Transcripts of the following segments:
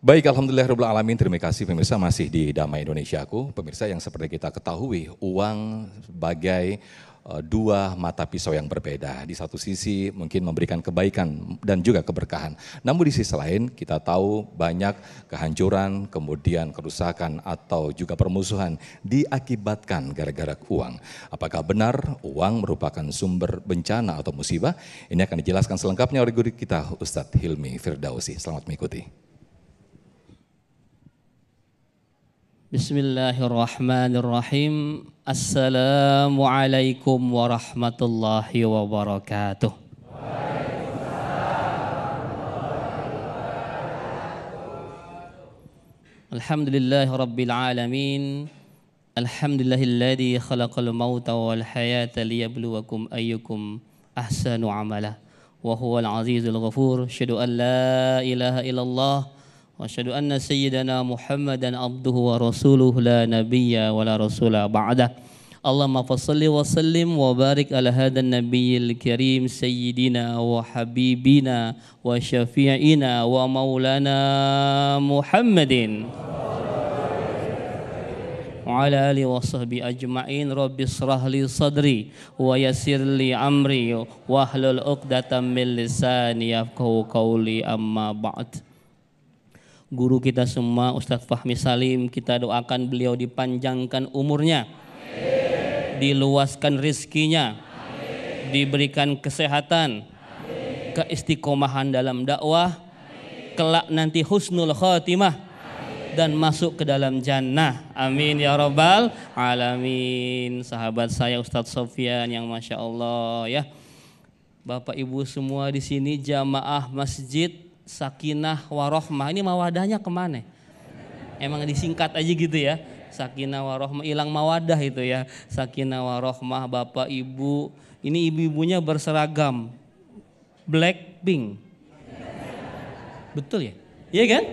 Baik, alhamdulillahirabbil alamin. Terima kasih pemirsa masih di Damai Indonesiaku. Pemirsa yang seperti kita ketahui, uang sebagai dua mata pisau yang berbeda. Di satu sisi mungkin memberikan kebaikan dan juga keberkahan. Namun di sisi lain kita tahu banyak kehancuran, kemudian kerusakan atau juga permusuhan diakibatkan gara-gara uang. Apakah benar uang merupakan sumber bencana atau musibah? Ini akan dijelaskan selengkapnya oleh guru kita Ustadz Hilmi Firdausi. Selamat mengikuti. Bismillahirrahmanirrahim. Assalamualaikum warahmatullahi wabarakatuh. Alhamdulillahi rabbil alamin. Alhamdulillahilladzi khalaqal mauta wal hayata liyabluwakum ayyukum ahsanu amala. Wa huwal azizul ghafur. Asyhadu an la ilaha illallah wa asyhadu anna sayyidana Muhammadan abduhu wa rasuluhu la nabiyya wa la rasula ba'dah. Allahumma fassalli wa sallim wa barik ala hadan nabiyil karim sayyidina wa habibina wa syafi'ina wa maulana Muhammadin wa ala alihi wa sahbihi ajma'in. Rabbi shrah li sadri wa yassir li amri wa hlul 'uqdatam min lisani yafqahu qawli, amma ba'd. Guru kita semua Ustadz Fahmi Salim, kita doakan beliau dipanjangkan umurnya, diluaskan rizkinya, diberikan kesehatan, keistiqomahan dalam dakwah, kelak nanti husnul khatimah dan masuk ke dalam jannah. Amin ya rabbal alamin. Sahabat saya Ustadz Sofyan yang Masya Allah ya. Bapak Ibu semua di sini jamaah masjid Sakinah Warohmah, ini mawadahnya kemana? Emang disingkat aja gitu ya, Sakinah Warohmah, hilang mawadah itu ya. Sakinah Warohmah, Bapak Ibu, ini ibu-ibunya berseragam Blackpink, betul ya? Iya kan?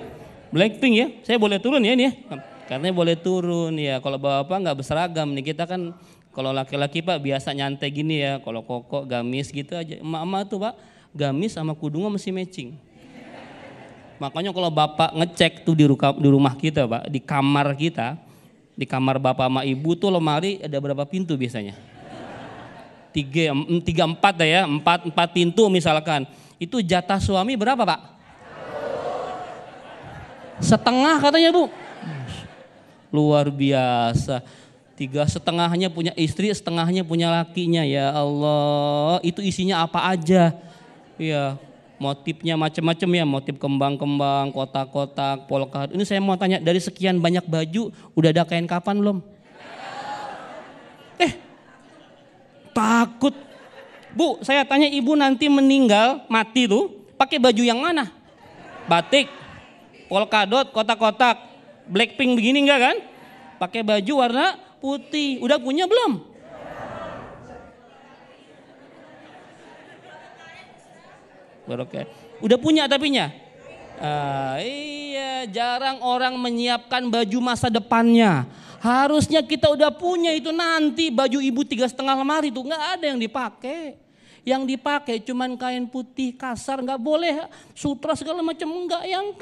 Blackpink ya, saya boleh turun ya ini ya, karena boleh turun ya. Kalau bapak nggak berseragam nih, kita kan kalau laki-laki Pak biasa nyantai gini ya, kalau koko gamis gitu aja. Emak-emak tuh Pak gamis sama kudungnya mesti matching. Makanya kalau bapak ngecek tuh di rumah kita Pak, di kamar kita, di kamar bapak sama ibu tuh lemari ada berapa pintu biasanya? 3, 4 ya, 4 pintu misalkan. Itu jatah suami berapa Pak? Setengah katanya Bu. Luar biasa. 3,5-nya punya istri, setengahnya punya lakinya. Ya Allah, itu isinya apa aja? Ya. Motifnya macam-macam ya, motif kembang-kembang, kotak-kotak, polka. Ini saya mau tanya, dari sekian banyak baju, udah ada kain kapan belum? Takut. Bu, saya tanya ibu nanti meninggal, mati tuh, pakai baju yang mana? Batik, polkadot, kotak-kotak, Blackpink begini enggak kan? Pakai baju warna putih, udah punya belum? Barokah. Udah punya tapinya? Iya, jarang orang menyiapkan baju masa depannya. Harusnya kita udah punya itu, nanti baju ibu 3,5 lemari itu nggak ada yang dipakai. Yang dipakai cuman kain putih kasar, nggak boleh sutra segala macam, enggak, yang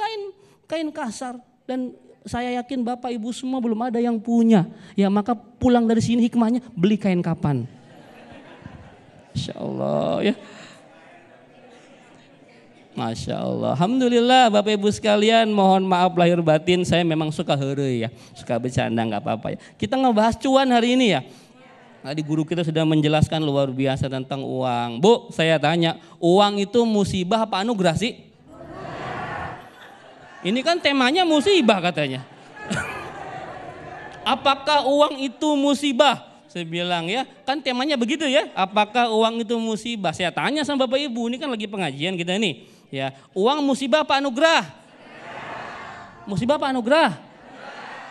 kain kasar. Dan saya yakin bapak ibu semua belum ada yang punya. Ya maka pulang dari sini hikmahnya, beli kain kapan. Insya Allah ya. Masya Allah, alhamdulillah Bapak Ibu sekalian, mohon maaf lahir batin, saya memang suka heureuy ya, suka bercanda nggak apa-apa ya. Kita ngebahas cuan hari ini ya. Tadi guru kita sudah menjelaskan luar biasa tentang uang. Bu, saya tanya, uang itu musibah apa anugerah sih? Ini kan temanya musibah katanya. Apakah uang itu musibah? Saya bilang ya, kan temanya begitu ya. Apakah uang itu musibah? Saya tanya sama Bapak Ibu, ini kan lagi pengajian kita nih. Ya, uang musibah apa anugerah? Musibah apa anugerah?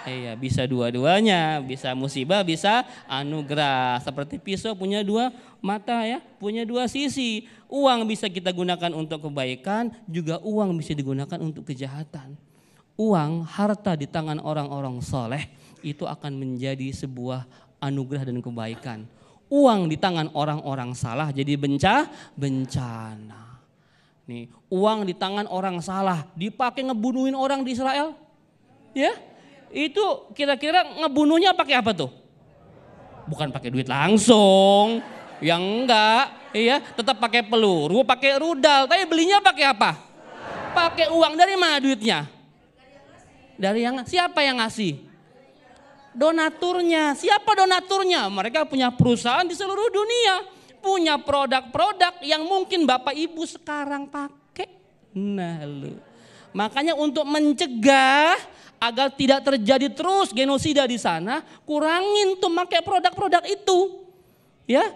Iya, bisa dua-duanya, bisa musibah, bisa anugerah. Seperti pisau punya 2 mata ya, punya 2 sisi. Uang bisa kita gunakan untuk kebaikan, juga uang bisa digunakan untuk kejahatan. Uang, harta di tangan orang-orang soleh itu akan menjadi sebuah anugerah dan kebaikan. Uang di tangan orang-orang salah jadi bencana. Nih, uang di tangan orang salah dipakai ngebunuhin orang di Israel. Ya, itu kira-kira ngebunuhnya pakai apa tuh? Bukan pakai duit langsung, yang enggak, iya, tetap pakai peluru, pakai rudal. Tapi belinya pakai apa? Pakai uang. Dari mana duitnya? Dari yang siapa yang ngasih? Donaturnya. Siapa donaturnya? Mereka punya perusahaan di seluruh dunia, punya produk-produk yang mungkin Bapak Ibu sekarang pakai. Nah, lu. Makanya untuk mencegah agar tidak terjadi terus genosida di sana, kurangin tuh pakai produk-produk itu. Ya,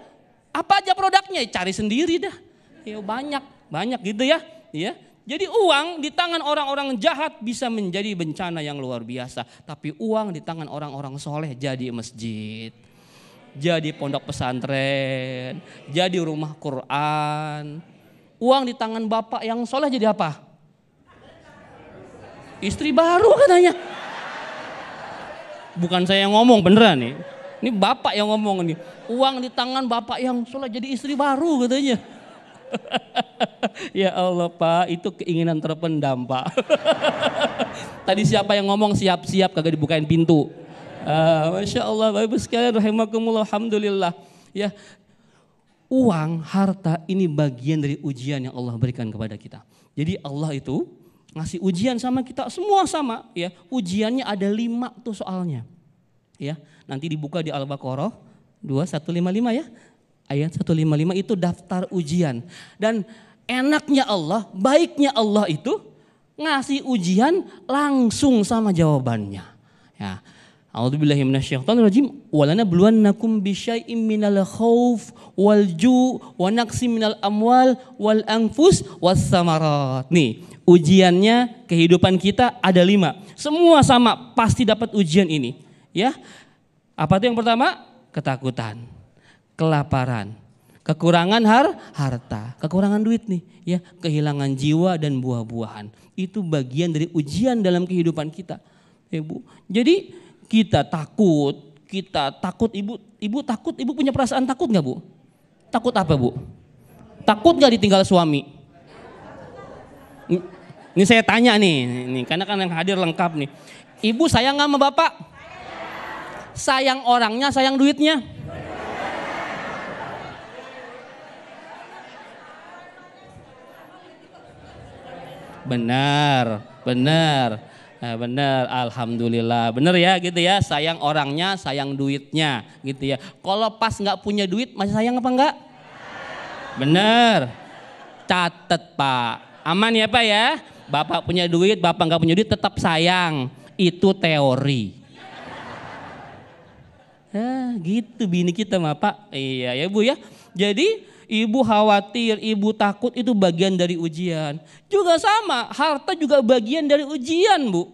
apa aja produknya? Cari sendiri dah. Ya, banyak gitu ya. Ya. Jadi uang di tangan orang-orang jahat bisa menjadi bencana yang luar biasa. Tapi uang di tangan orang-orang soleh jadi masjid, jadi pondok pesantren, jadi rumah Quran. Uang di tangan bapak yang soleh jadi apa? Istri baru katanya. Bukan saya yang ngomong, beneran nih. Ini bapak yang ngomong nih. Uang di tangan bapak yang soleh jadi istri baru katanya. Ya Allah Pak, itu keinginan terpendam Pak. Tadi siapa yang ngomong siap-siap kagak dibukain pintu. Masya Allah, Bapak Ibu sekalian rahimakumullah, alhamdulillah. Ya, uang, harta ini bagian dari ujian yang Allah berikan kepada kita. Jadi Allah itu ngasih ujian sama kita semua sama. Ya, ujiannya ada 5 tuh soalnya. Ya, nanti dibuka di Al-Baqarah 2155 ya. Ayat 155 itu daftar ujian. Dan enaknya Allah, baiknya Allah itu ngasih ujian langsung sama jawabannya. Ya. A'udzubillahi minasyaitonirrajim. Walanabluwannakum bisyai'im minal khauf wal ju' wa naqsim minal amwal wal anfus was samarat. Nih, ujiannya kehidupan kita ada 5. Semua sama, pasti dapat ujian ini. Ya. Apa itu yang pertama? Ketakutan, kelaparan, kekurangan harta, kekurangan duit nih, ya, kehilangan jiwa dan buah-buahan. Itu bagian dari ujian dalam kehidupan kita, Ibu. Jadi kita takut, Ibu takut, Ibu punya perasaan takut nggak Bu? Takut apa Bu? Takut nggak ditinggal suami? Ini saya tanya nih, karena kan yang hadir lengkap nih. Ibu sayang nggak sama Bapak? Sayang orangnya, sayang duitnya? Benar. Benar, alhamdulillah. Benar ya gitu ya, sayang orangnya, sayang duitnya gitu ya. Kalau pas nggak punya duit masih sayang apa enggak? Benar. Catet Pak, aman ya Pak ya. Bapak punya duit, Bapak nggak punya duit tetap sayang. Itu teori. Gitu bini kita mah Pak. Iya ya Bu ya. Jadi Ibu khawatir, Ibu takut itu bagian dari ujian. Juga sama, harta juga bagian dari ujian Bu.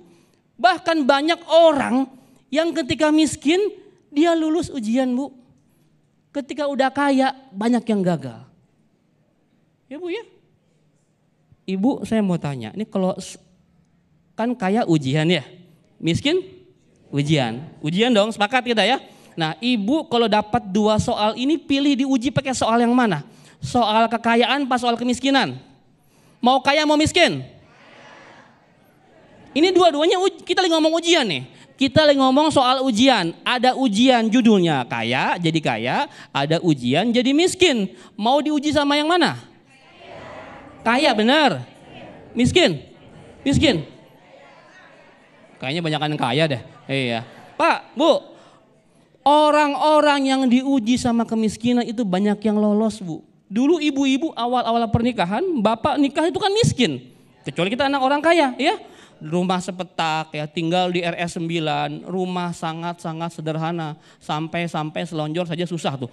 Bahkan banyak orang yang ketika miskin dia lulus ujian Bu. Ketika udah kaya banyak yang gagal. Ya Bu ya. Ibu saya mau tanya, ini kalau kan kaya ujian ya, miskin ujian. Ujian dong, sepakat kita ya. Nah Ibu kalau dapat 2 soal ini pilih diuji pakai soal yang mana? Soal kekayaan pas soal kemiskinan? Mau kaya mau miskin? Ini dua-duanya kita lagi ngomong ujian nih. Kita lagi ngomong soal ujian. Ada ujian judulnya kaya jadi kaya, ada ujian jadi miskin. Mau diuji sama yang mana? Kaya benar. Miskin? Miskin? Kayaknya banyakan kaya deh. Iya. Pak, Bu. Orang-orang yang diuji sama kemiskinan itu banyak yang lolos Bu. Dulu ibu-ibu awal-awal pernikahan, bapak nikah itu kan miskin. Kecuali kita anak orang kaya ya. Rumah sepetak ya, tinggal di RS 9, rumah sangat-sangat sederhana. Sampai selonjor saja susah tuh.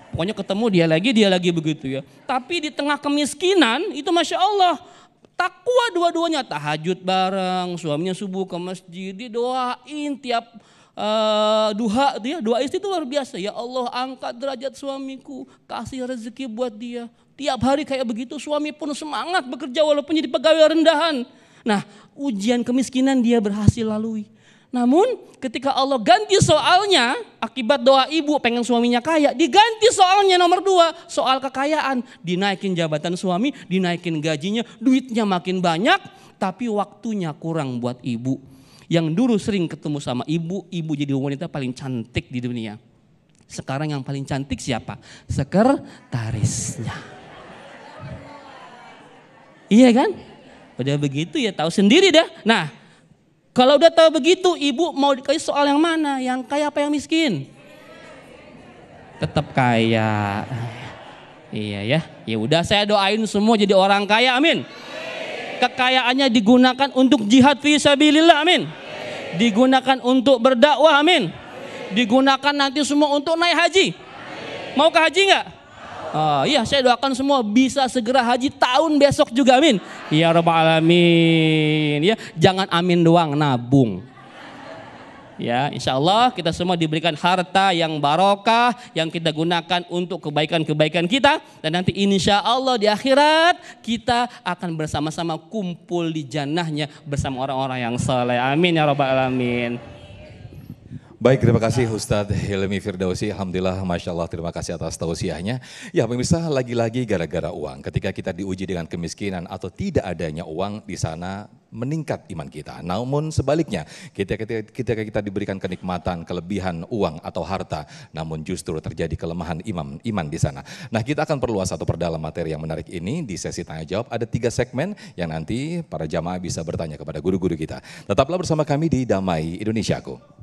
Pokoknya ketemu dia lagi begitu ya. Tapi di tengah kemiskinan itu Masya Allah. Takwa dua-duanya, tahajud bareng, suaminya subuh ke masjid, didoain tiap duha dia, doa istri itu luar biasa. Ya Allah angkat derajat suamiku, kasih rezeki buat dia. Tiap hari kayak begitu, suami pun semangat bekerja walaupun jadi pegawai rendahan. Nah ujian kemiskinan dia berhasil lalui. Namun ketika Allah ganti soalnya, akibat doa ibu pengen suaminya kaya, diganti soalnya nomor 2, soal kekayaan. Dinaikin jabatan suami, dinaikin gajinya, duitnya makin banyak, tapi waktunya kurang buat ibu. Yang dulu sering ketemu sama ibu, ibu jadi wanita paling cantik di dunia. Sekarang yang paling cantik siapa? Sekretarisnya. Iya kan? Udah begitu ya tahu sendiri dah. Nah, kalau udah tahu begitu, ibu mau dikasih soal yang mana? Yang kaya apa yang miskin? Tetap kaya. Iya ya. Ya udah saya doain semua jadi orang kaya, amin. Kekayaannya digunakan untuk jihad fi sabilillah, amin. Digunakan untuk berdakwah, amin. Digunakan nanti semua untuk naik haji. Mau ke haji enggak? Oh iya, saya doakan semua bisa segera haji tahun besok juga, amin. Ya Rabbal Alamin. Ya, jangan amin doang, nabung. Ya, insya Allah kita semua diberikan harta yang barokah, yang kita gunakan untuk kebaikan-kebaikan kita. Dan nanti insya Allah di akhirat kita akan bersama-sama kumpul di jannahnya bersama orang-orang yang saleh. Amin ya Rabbal Alamin. Baik, terima kasih Ustadz Hilmi Firdausi. Alhamdulillah, Masya Allah, terima kasih atas tausiahnya. Ya pemirsa, lagi-lagi gara-gara uang. Ketika kita diuji dengan kemiskinan atau tidak adanya uang, di sana meningkat iman kita. Namun sebaliknya, ketika kita diberikan kenikmatan, kelebihan uang atau harta, namun justru terjadi kelemahan iman di sana. Nah, kita akan perluas atau perdalam materi yang menarik ini di sesi tanya jawab. Ada 3 segmen yang nanti para jamaah bisa bertanya kepada guru-guru kita. Tetaplah bersama kami di Damai Indonesiaku.